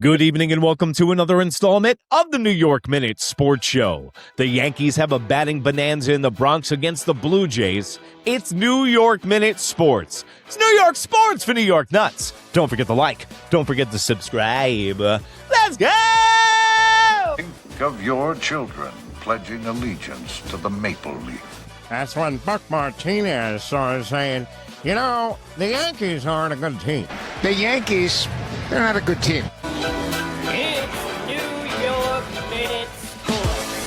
Good evening and welcome to another installment of the New York Minute Sports Show. The Yankees have a batting bonanza in the Bronx against the Blue Jays. It's New York Minute Sports. It's New York sports for New York nuts. Don't forget to like. Don't forget to subscribe. Let's go! Think of your children pledging allegiance to the Maple Leaf. That's when Buck Martinez started saying, you know, the Yankees aren't a good team. The Yankees, they're not a good team.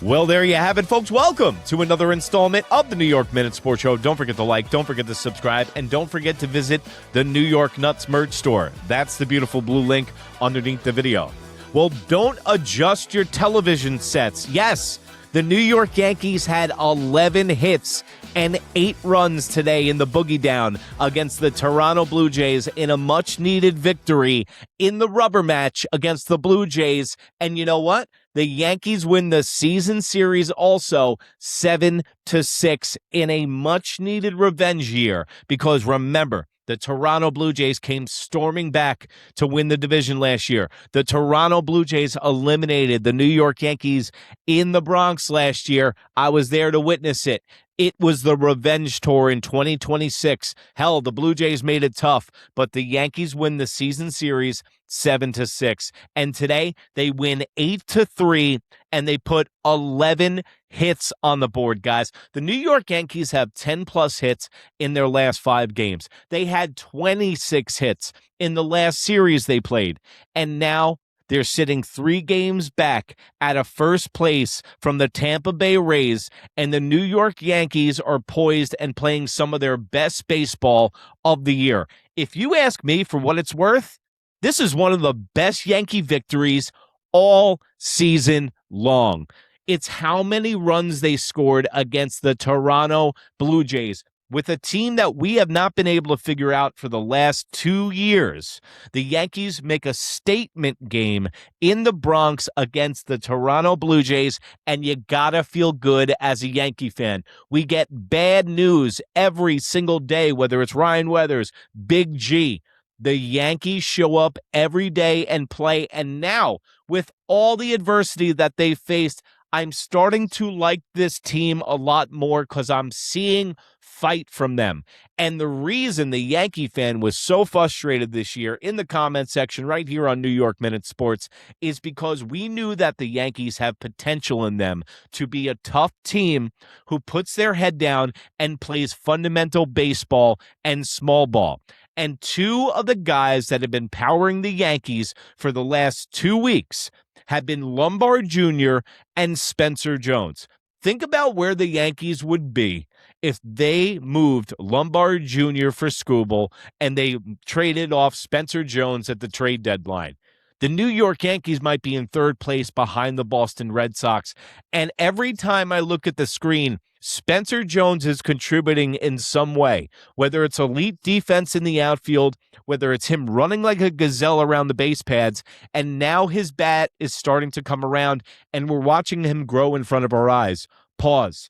Well, there you have it, folks. Welcome to another installment of the New York Minute Sports Show. Don't forget to like, don't forget to subscribe, and don't forget to visit the New York Nuts merch store. That's the beautiful blue link underneath the video. Well, don't adjust your television sets. Yes, the New York Yankees had 11 hits and 8 runs today in the boogie down against the Toronto Blue Jays in a much-needed victory in the rubber match against the Blue Jays. And you know what? The Yankees win the season series also 7-6 in a much-needed revenge year because remember, the Toronto Blue Jays came storming back to win the division last year. The Toronto Blue Jays eliminated the New York Yankees in the Bronx last year. I was there to witness it. It was the revenge tour in 2026. Hell, the Blue Jays made it tough, but the Yankees win the season series 7-6. And today they win 8-3, and they put 11 hits on the board, guys. The New York Yankees have 10-plus hits in their last 5 games. They had 26 hits in the last series they played. And now they're sitting 3 games back out of first place from the Tampa Bay Rays, and the New York Yankees are poised and playing some of their best baseball of the year. If you ask me for what it's worth, this is one of the best Yankee victories all season long. It's how many runs they scored against the Toronto Blue Jays. With a team that we have not been able to figure out for the last 2 years, the Yankees make a statement game in the Bronx against the Toronto Blue Jays, and you gotta feel good as a Yankee fan. We get bad news every single day, whether it's Ryan Weathers, Big G. The Yankees show up every day and play, and now, with all the adversity that they faced, I'm starting to like this team a lot more because I'm seeing fight from them. And the reason the Yankee fan was so frustrated this year in the comment section right here on New York Minute Sports is because we knew that the Yankees have potential in them to be a tough team who puts their head down and plays fundamental baseball and small ball. And 2 of the guys that have been powering the Yankees for the last 2 weeks have been Lombard Jr. and Spencer Jones. Think about where the Yankees would be if they moved Lombard Jr. for Skubal and they traded off Spencer Jones at the trade deadline. The New York Yankees might be in 3rd place behind the Boston Red Sox. And every time I look at the screen, Spencer Jones is contributing in some way, whether it's elite defense in the outfield, whether it's him running like a gazelle around the base pads, and now his bat is starting to come around, and we're watching him grow in front of our eyes. Pause.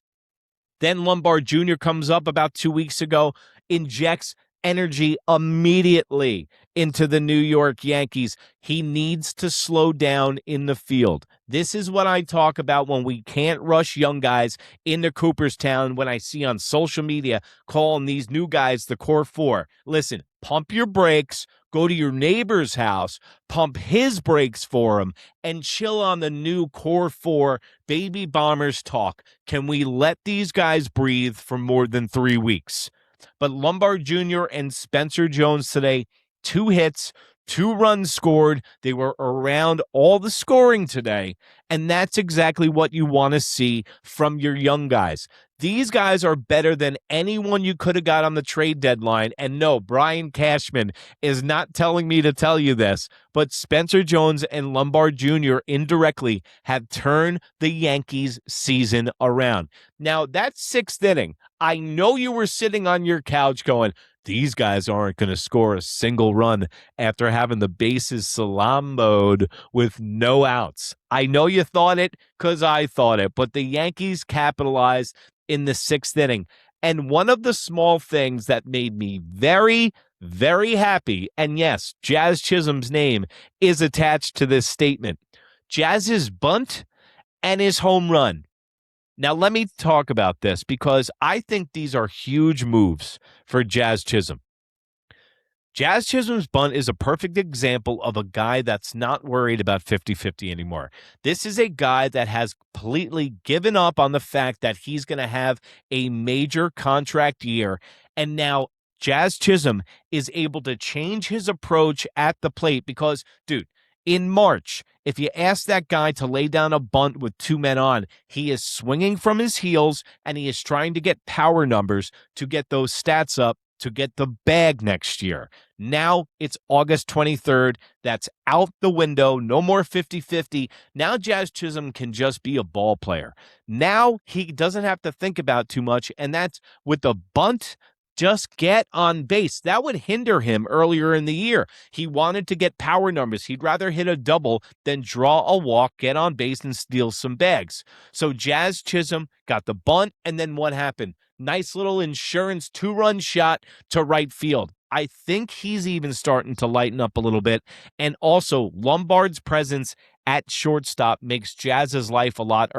Then Lombard Jr. comes up about 2 weeks ago, injects energy immediately into the New York Yankees. He needs to slow down in the field. This is what I talk about when we can't rush young guys into Cooperstown, when I see on social media calling these new guys the Core 4. Listen, pump your brakes, go to your neighbor's house, pump his brakes for him, and chill on the new Core 4 baby bombers talk. Can we let these guys breathe for more than 3 weeks? But Lombard Jr. and Spencer Jones today, 2 hits, 2 runs scored. They were around all the scoring today, and that's exactly what you want to see from your young guys. These guys are better than anyone you could have got on the trade deadline. And no, Brian Cashman is not telling me to tell you this, but Spencer Jones and Lombard Jr. indirectly have turned the Yankees season around. Now, that 6th inning, I know you were sitting on your couch going, these guys aren't going to score a single run after having the bases salamboed with no outs. I know you thought it because I thought it, but the Yankees capitalized in the 6th inning. And one of the small things that made me very, very happy, and yes, Jazz Chisholm's name is attached to this statement, Jazz's bunt and his home run. Now, let me talk about this because I think these are huge moves for Jazz Chisholm. Jazz Chisholm's bunt is a perfect example of a guy that's not worried about 50-50 anymore. This is a guy that has completely given up on the fact that he's going to have a major contract year, and now Jazz Chisholm is able to change his approach at the plate because, dude, in March, if you ask that guy to lay down a bunt with two men on, he is swinging from his heels and he is trying to get power numbers to get those stats up to get the bag next year. Now it's August 23rd. That's out the window. No more 50-50. Now Jazz Chisholm can just be a ball player. Now he doesn't have to think about too much, and that's with the bunt. Just get on base. That would hinder him earlier in the year. He wanted to get power numbers. He'd rather hit a double than draw a walk, get on base, and steal some bags. So Jazz Chisholm got the bunt, and then what happened? Nice little insurance two-run shot to right field. I think he's even starting to lighten up a little bit. And also, Lombard's presence at shortstop makes Jazz's life a lot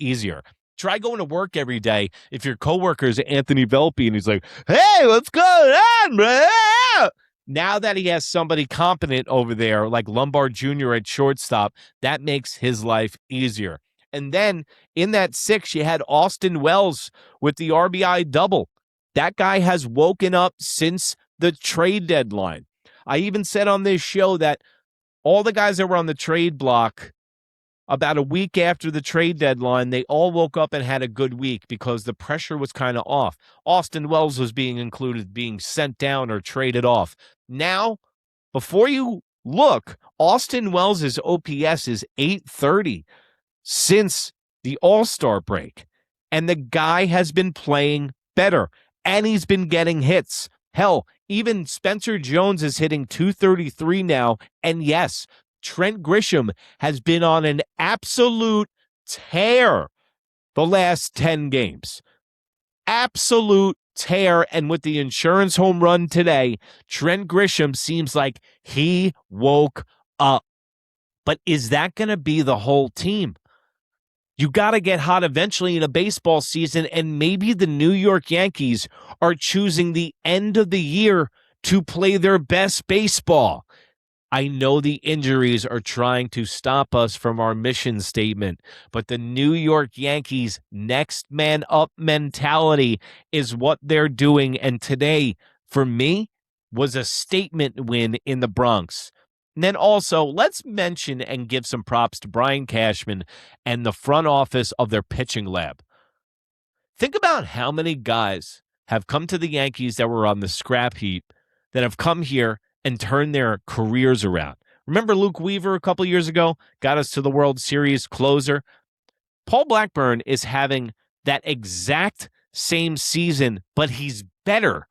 easier. Try going to work every day if your coworker is Anthony Velpe and he's like, hey, what's going on, bro? Now that he has somebody competent over there like Lombard Jr. at shortstop, that makes his life easier. And then in that six, you had Austin Wells with the RBI double. That guy has woken up since the trade deadline. I even said on this show that all the guys that were on the trade block about a week after the trade deadline, they all woke up and had a good week because the pressure was kind of off. Austin Wells was being included, being sent down or traded off. Now, before you look, Austin Wells' OPS is 830 since the All-Star break. And the guy has been playing better, and he's been getting hits. Hell, even Spencer Jones is hitting 233 now, and yes, Trent Grisham has been on an absolute tear the last 10 games. Absolute tear. And with the insurance home run today, Trent Grisham seems like he woke up. But is that going to be the whole team? You got to get hot eventually in a baseball season, and maybe the New York Yankees are choosing the end of the year to play their best baseball. I know the injuries are trying to stop us from our mission statement, but the New York Yankees' next man up mentality is what they're doing. And today, for me, was a statement win in the Bronx. And then also, let's mention and give some props to Brian Cashman and the front office of their pitching lab. Think about how many guys have come to the Yankees that were on the scrap heap that have come here and turn their careers around. Remember Luke Weaver a couple years ago? Got us to the World Series closer. Paul Blackburn is having that exact same season, but he's better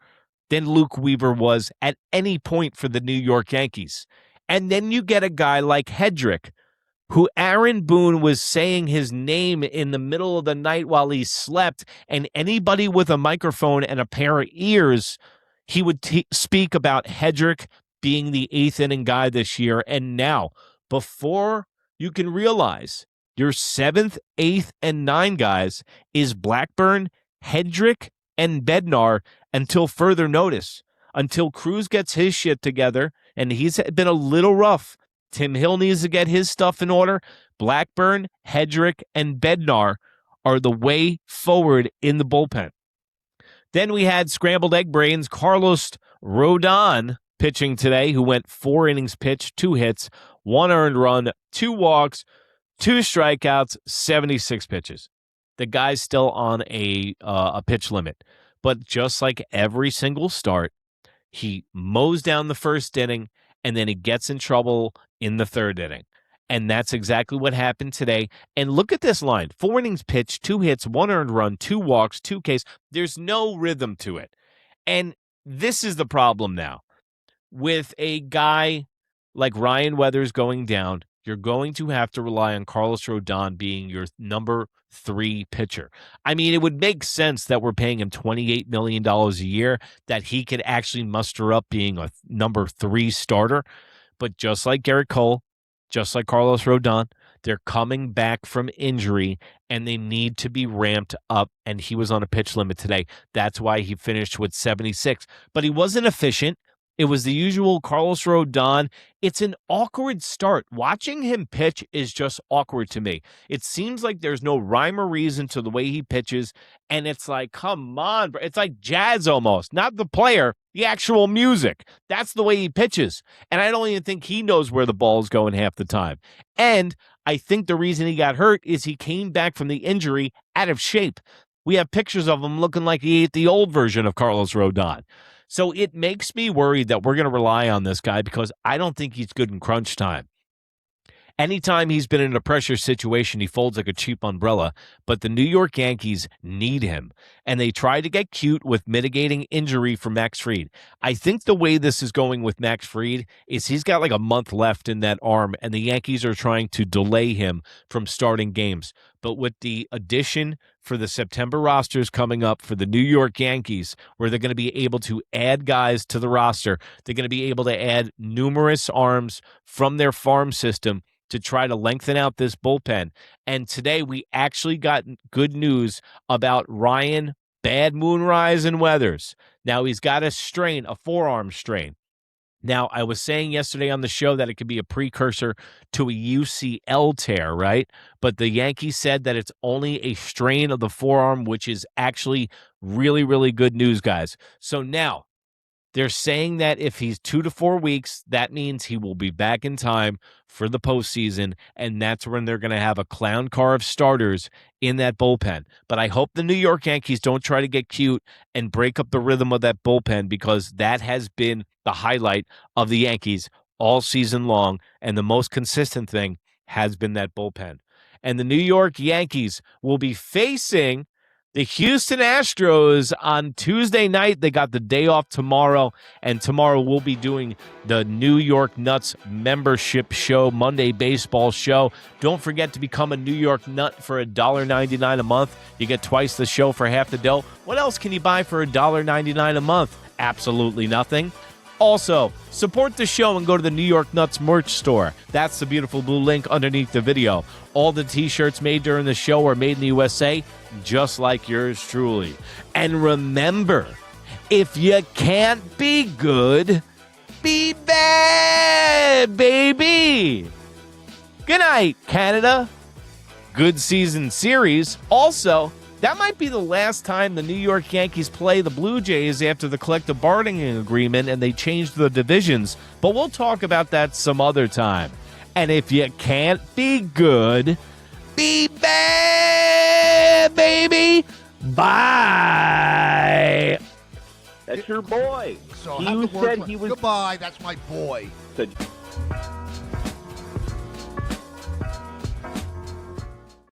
than Luke Weaver was at any point for the New York Yankees. And then you get a guy like Hedrick, who Aaron Boone was saying his name in the middle of the night while he slept, and anybody with a microphone and a pair of ears, he would speak about Hedrick being the eighth inning guy this year. And now, before you can realize your seventh, eighth, and nine guys is Blackburn, Hedrick, and Bednar until further notice. Until Cruz gets his shit together, and he's been a little rough. Tim Hill needs to get his stuff in order. Blackburn, Hedrick, and Bednar are the way forward in the bullpen. Then we had scrambled egg brains Carlos Rodon pitching today, who went 4 innings pitched, 2 hits, 1 earned run, 2 walks, 2 strikeouts, 76 pitches. The guy's still on a pitch limit. But just like every single start, he mows down the first inning, and then he gets in trouble in the third inning. And that's exactly what happened today. And look at this line. 4 innings pitched, 2 hits, 1 earned run, 2 walks, 2 Ks. There's no rhythm to it. And this is the problem now. With a guy like Ryan Weathers going down, you're going to have to rely on Carlos Rodon being your number 3 pitcher. I mean, it would make sense that we're paying him $28 million a year, that he could actually muster up being a number 3 starter. But just like Garrett Cole, just like Carlos Rodon, they're coming back from injury, and they need to be ramped up, and he was on a pitch limit today. That's why he finished with 76. But he wasn't efficient. It was the usual Carlos Rodon. It's an awkward start. Watching him pitch is just awkward to me. It seems like there's no rhyme or reason to the way he pitches, and it's like, come on, bro. It's like jazz almost. Not the player, the actual music. That's the way he pitches. And I don't even think he knows where the ball is going half the time. And I think the reason he got hurt is he came back from the injury out of shape. We have pictures of him looking like he ate the old version of Carlos Rodon. So it makes me worried that we're going to rely on this guy because I don't think he's good in crunch time. Anytime he's been in a pressure situation, he folds like a cheap umbrella, but the New York Yankees need him, and they try to get cute with mitigating injury for Max Fried. I think the way this is going with Max Fried is he's got like a month left in that arm, and the Yankees are trying to delay him from starting games. But with the addition for the September rosters coming up for the New York Yankees, where they're going to be able to add guys to the roster, they're going to be able to add numerous arms from their farm system to try to lengthen out this bullpen. And today we actually got good news about Ryan Bad Moonrise and Weathers. Now he's got a strain, a forearm strain. Now, I was saying yesterday on the show that it could be a precursor to a UCL tear, right? But the Yankees said that it's only a strain of the forearm, which is actually really, really good news, guys. So now they're saying that if he's 2 to 4 weeks, that means he will be back in time for the postseason, and that's when they're going to have a clown car of starters in that bullpen. But I hope the New York Yankees don't try to get cute and break up the rhythm of that bullpen, because that has been the highlight of the Yankees all season long, and the most consistent thing has been that bullpen. And the New York Yankees will be facing the Houston Astros on Tuesday night. They got the day off tomorrow, and tomorrow we'll be doing the New York Nuts membership show, Monday baseball show. Don't forget to become a New York Nut for $1.99 a month. You get twice the show for half the dough. What else can you buy for $1.99 a month? Absolutely nothing. Also, support the show and go to the New York Nuts merch store. That's the beautiful blue link underneath the video. All the t-shirts made during the show are made in the USA, just like yours truly. And remember, if you can't be good, be bad, baby. Good night, Canada. Good season series. Also, that might be the last time the New York Yankees play the Blue Jays after the collective bargaining agreement and they changed the divisions, but we'll talk about that some other time. And if you can't be good, be bad, baby. Bye. That's your boy. So You said he was. Goodbye. That's my boy. Said-